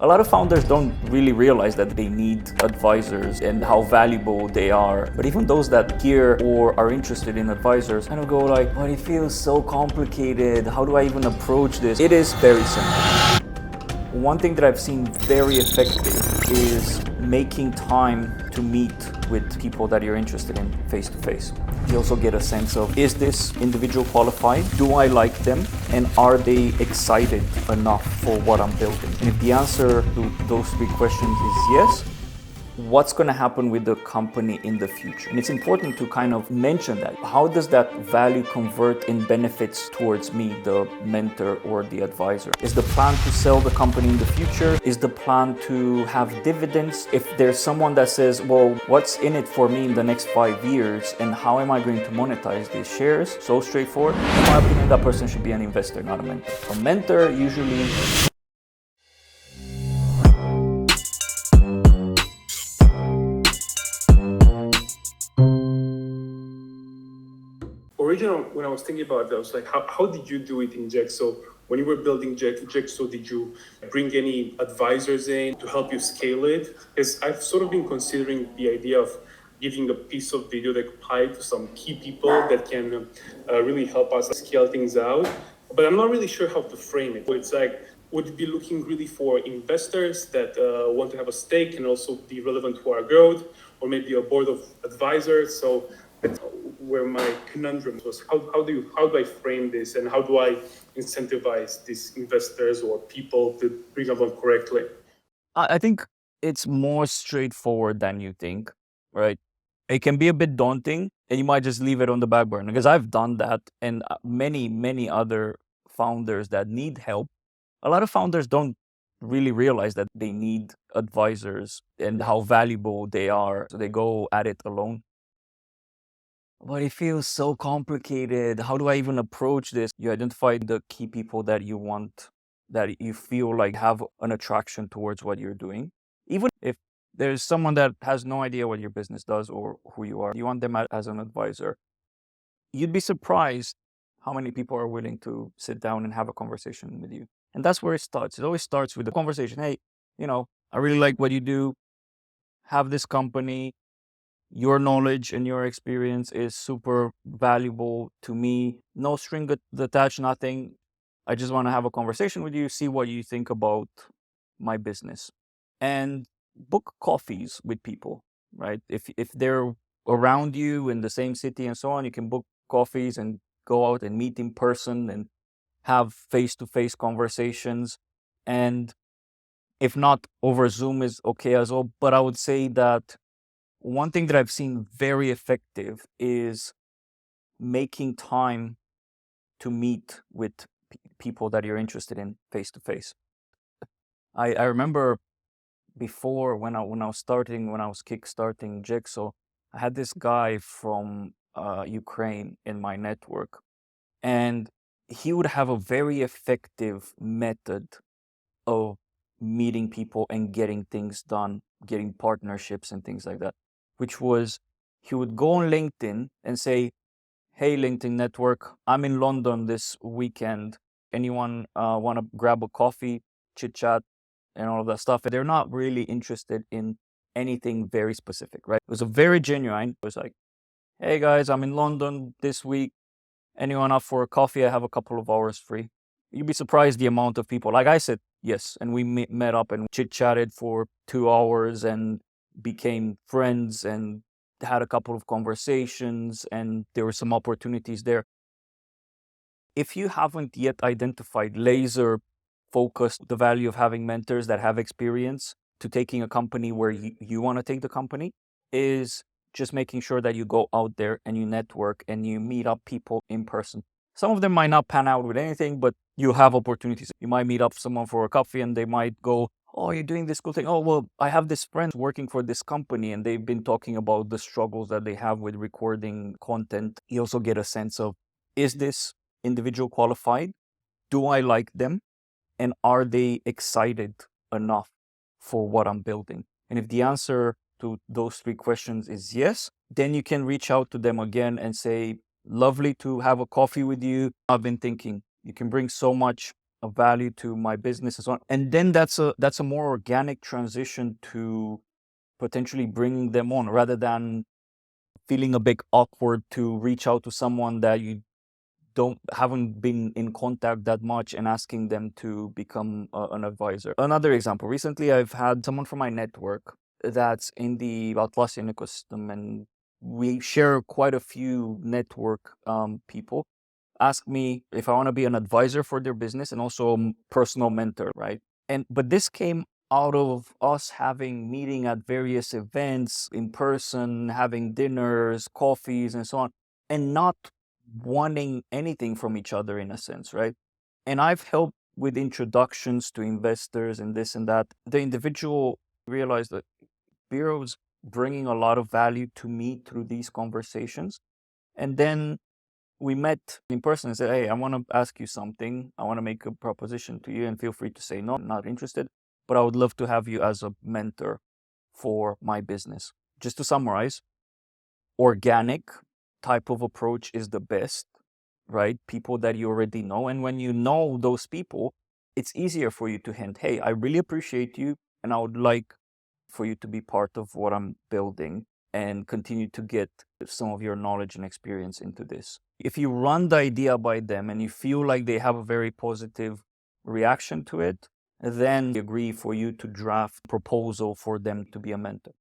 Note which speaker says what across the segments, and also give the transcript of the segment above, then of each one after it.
Speaker 1: A lot of founders don't really realize that they need advisors and how valuable they are. But even those that hear or are interested in advisors kind of go like, but it feels so complicated. How do I even approach this? It is very simple. One thing that I've seen very effective is making time to meet with people that you're interested in face to face. You also get a sense of, is this individual qualified? Do I like them? And are they excited enough for what I'm building? And if the answer to those three questions is yes, what's going to happen with the company in the future? And it's important to kind of mention that. How does that value convert in benefits towards me, the mentor or the advisor? Is the plan to sell the company in the future? Is the plan to have dividends? If there's someone that says, well, what's in it for me in the next 5 years and how am I going to monetize these shares? So straightforward. In my opinion, that person should be an investor, not a mentor. A mentor usually
Speaker 2: Original, when I was thinking about it, I was like, how did you do it in Jexo? When you were building Jexo, did you bring any advisors in to help you scale it? Because I've sort of been considering the idea of giving a piece of video like Pie to some key people that can really help us scale things out. But I'm not really sure how to frame it. It's like, would it be looking really for investors that want to have a stake and also be relevant to our growth, or maybe a board of advisors? So that's where my conundrum was. How do I frame this, and how do I incentivize these investors or people to bring them on correctly?
Speaker 1: I think it's more straightforward than you think, right? It can be a bit daunting and you might just leave it on the back burner, because I've done that, and many other founders that need help. A lot of founders don't really realize that they need advisors and how valuable they are. So they go at it alone. But it feels so complicated. How do I even approach this? You identify the key people that you want, that you feel like have an attraction towards what you're doing. Even if there's someone that has no idea what your business does or who you are, you want them as an advisor. You'd be surprised how many people are willing to sit down and have a conversation with you. And that's where it starts. It always starts with the conversation. Hey, I really like what you do. Have this company. Your knowledge and your experience is super valuable to me. No string attached, nothing. I just want to have a conversation with you, see what you think about my business. And book coffees with people, right? If they're around you in the same city and so on, you can book coffees and go out and meet in person and have face-to-face conversations. And if not, over Zoom is okay as well. But I would say that one thing that I've seen very effective is making time to meet with people that you're interested in face to face. I remember before when I was kickstarting Jigsaw, I had this guy from Ukraine in my network, and he would have a very effective method of meeting people and getting things done, getting partnerships and things like that, which was he would go on LinkedIn and say, hey, LinkedIn network, I'm in London this weekend. Anyone want to grab a coffee, chit chat, and all of that stuff? And they're not really interested in anything very specific, right? It was a very genuine. It was like, hey guys, I'm in London this week. Anyone up for a coffee? I have a couple of hours free. You'd be surprised the amount of people. Like I said, yes. And we met up and chit-chatted for 2 hours and became friends and had a couple of conversations, and there were some opportunities there. If you haven't yet identified laser focused the value of having mentors that have experience to taking a company where you want to take the company, is just making sure that you go out there and you network and you meet up people in person. Some of them might not pan out with anything, but you have opportunities. You might meet up someone for a coffee and they might go, oh, you're doing this cool thing. Oh, well, I have this friend working for this company and they've been talking about the struggles that they have with recording content. You also get a sense of, is this individual qualified? Do I like them? And are they excited enough for what I'm building? And if the answer to those three questions is yes, then you can reach out to them again and say, lovely to have a coffee with you. I've been thinking you can bring so much a value to my business and so on. And then that's a more organic transition to potentially bringing them on, rather than feeling a bit awkward to reach out to someone that you haven't been in contact that much and asking them to become an advisor. Another example, recently I've had someone from my network that's in the Atlassian ecosystem, and we share quite a few network people ask me if I want to be an advisor for their business and also a personal mentor, right? But this came out of us having meeting at various events in person, having dinners, coffees, and so on, and not wanting anything from each other in a sense, right? And I've helped with introductions to investors and this and that. The individual realized that Bureau's bringing a lot of value to me through these conversations. And then we met in person and said, hey, I want to ask you something. I want to make a proposition to you, and feel free to say no, not interested, but I would love to have you as a mentor for my business. Just to summarize, organic type of approach is the best, right? People that you already know. And when you know those people, it's easier for you to hint, hey, I really appreciate you, and I would like for you to be part of what I'm building and continue to get some of your knowledge and experience into this. If you run the idea by them and you feel like they have a very positive reaction to it, then they agree for you to draft a proposal for them to be a mentor.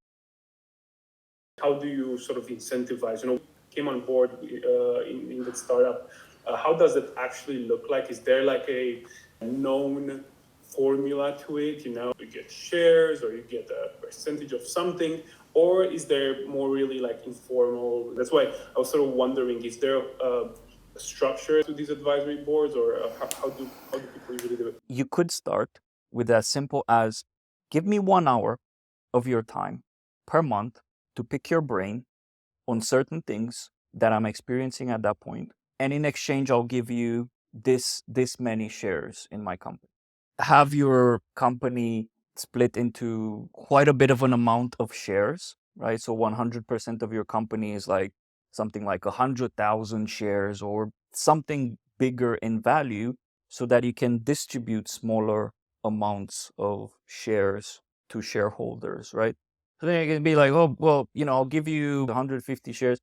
Speaker 2: How do you sort of incentivize? Came on board in the startup. How does it actually look like? Is there like a known formula to it? You get shares or you get a percentage of something, or is there more really like informal? That's why I was sort of wondering: is there a structure to these advisory boards, or how do people usually do it?
Speaker 1: You could start with as simple as give me 1 hour of your time per month to pick your brain on certain things that I'm experiencing at that point. And in exchange, I'll give you this many shares in my company. Have your company split into quite a bit of an amount of shares, right? So 100% of your company is like something like 100,000 shares or something bigger in value, so that you can distribute smaller amounts of shares to shareholders, right? So then you can be like, oh, well, I'll give you 150 shares,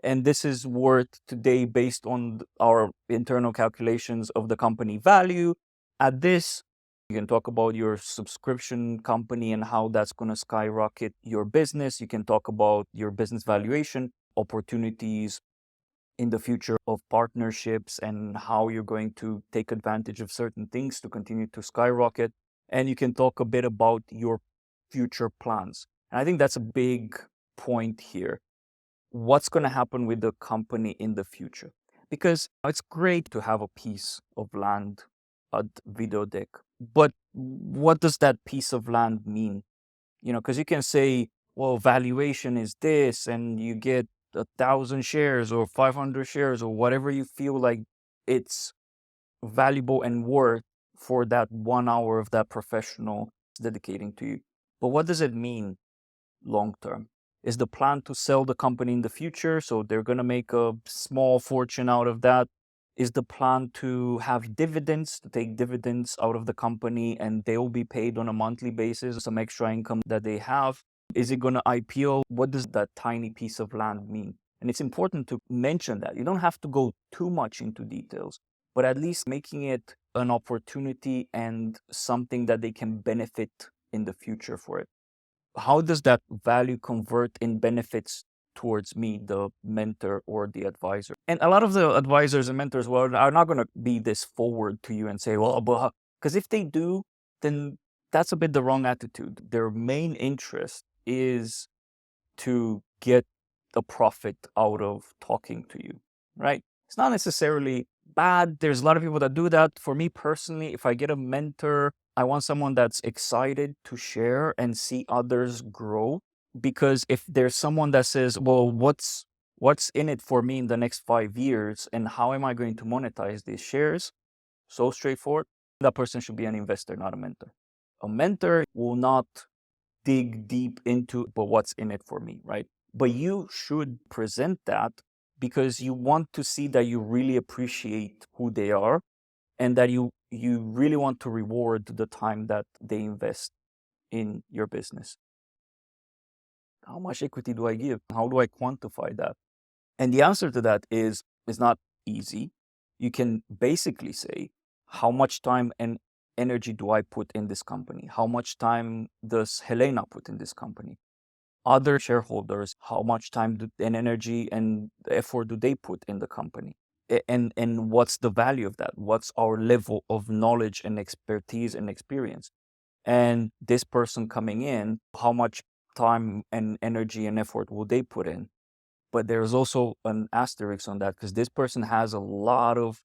Speaker 1: and this is worth today based on our internal calculations of the company value at this. You can talk about your subscription company and how that's going to skyrocket your business. You can talk about your business valuation, opportunities in the future of partnerships, and how you're going to take advantage of certain things to continue to skyrocket. And you can talk a bit about your future plans. And I think that's a big point here. What's going to happen with the company in the future? Because it's great to have a piece of land at Videodec, but what does that piece of land mean? Because you can say, well, valuation is this, and you get 1,000 shares or 500 shares or whatever you feel like it's valuable and worth for that 1 hour of that professional dedicating to you. But what does it mean long term? Is the plan to sell the company in the future, so they're going to make a small fortune out of that? Is the plan to have dividends, to take dividends out of the company, and they will be paid on a monthly basis, some extra income that they have? Is it going to IPO? What does that tiny piece of land mean? And it's important to mention that. You don't have to go too much into details, but at least making it an opportunity and something that they can benefit in the future for it. How does that value convert in benefits towards me, the mentor or the advisor? And a lot of the advisors and mentors, well, are not going to be this forward to you and say, well, because if they do, then that's a bit the wrong attitude. Their main interest is to get a profit out of talking to you, right? It's not necessarily bad. There's a lot of people that do that. For me personally, if I get a mentor, I want someone that's excited to share and see others grow. Because if there's someone that says, well, what's in it for me in the next 5 years, and how am I going to monetize these shares? So straightforward. That person should be an investor, not a mentor. A mentor will not dig deep into, but what's in it for me, right? But you should present that because you want to see that you really appreciate who they are, and that you you really want to reward the time that they invest in your business. How much equity do I give? How do I quantify that? And the answer to that is not easy. You can basically say, how much time and energy do I put in this company? How much time does Helena put in this company? Other shareholders, how much time and energy and effort do they put in the company? And what's the value of that? What's our level of knowledge and expertise and experience? And this person coming in, how much time and energy and effort will they put in? But there's also an asterisk on that, because this person has a lot of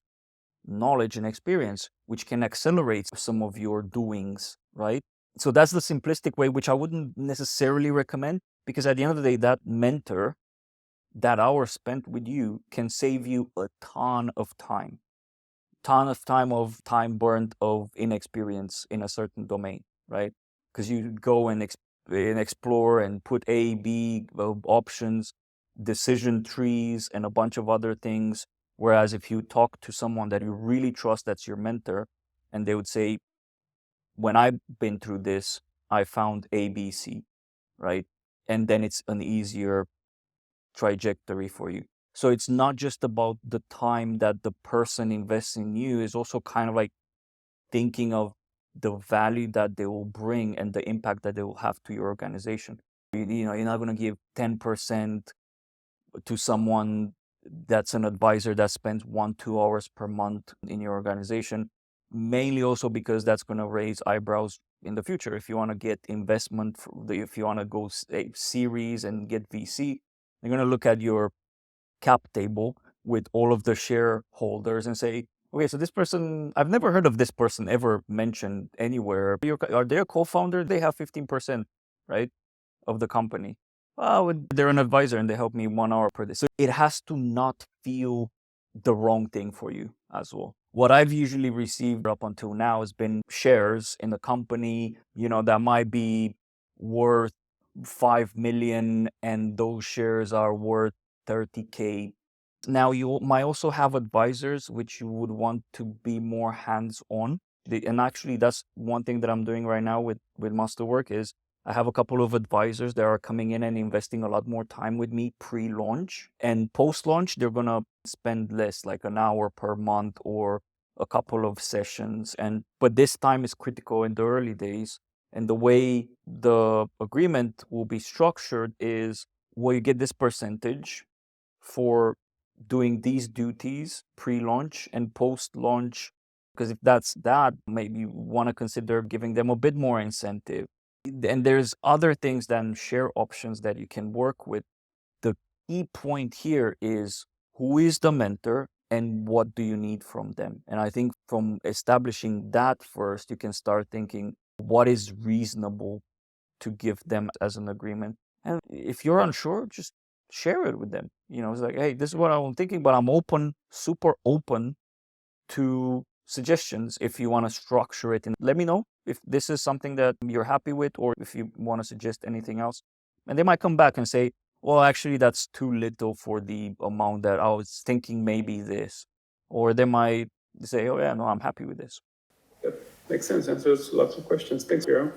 Speaker 1: knowledge and experience, which can accelerate some of your doings, right? So that's the simplistic way, which I wouldn't necessarily recommend, because at the end of the day, that mentor, that hour spent with you can save you a ton of time, of time burnt of inexperience in a certain domain, right? Because you go and explore and put A, B options, decision trees, and a bunch of other things. Whereas if you talk to someone that you really trust, that's your mentor, and they would say, when I've been through this, I found A, B, C, right? And then it's an easier trajectory for you. So it's not just about the time that the person invests in you, it's also kind of like thinking of the value that they will bring and the impact that they will have to your organization. You know, you're not going to give 10% to someone that's an advisor that spends 1-2 hours per month in your organization, mainly also because that's going to raise eyebrows in the future. If you want to get investment, if you want to go a series and get VC, they're going to look at your cap table with all of the shareholders and say, okay, so this person, I've never heard of this person ever mentioned anywhere. Are they a co-founder? They have 15%, right, of the company. They're an advisor and they help me 1 hour per day. So it has to not feel the wrong thing for you as well. What I've usually received up until now has been shares in the company, you know, that might be worth 5 million and those shares are worth 30K. Now, you might also have advisors which you would want to be more hands-on. And actually, that's one thing that I'm doing right now with Masterwork is I have a couple of advisors that are coming in and investing a lot more time with me pre-launch. And post-launch, they're going to spend less, like an hour per month or a couple of sessions. But this time is critical in the early days. And the way the agreement will be structured is, well, you get this percentage for doing these duties pre-launch and post-launch. Because if that's that, maybe you want to consider giving them a bit more incentive. And there's other things than share options that you can work with. The key point here is, who is the mentor and what do you need from them? And I think from establishing that first, you can start thinking what is reasonable to give them as an agreement. And if you're unsure, just share it with them. You know, it's like, hey, this is what I'm thinking, but I'm open, super open to suggestions if you want to structure it. And let me know if this is something that you're happy with or if you want to suggest anything else. And they might come back and say, well, actually, that's too little for the amount that I was thinking, maybe this. Or they might say, oh, yeah, no, I'm happy with this.
Speaker 2: That makes sense. Answers lots of questions. Thanks, Piero.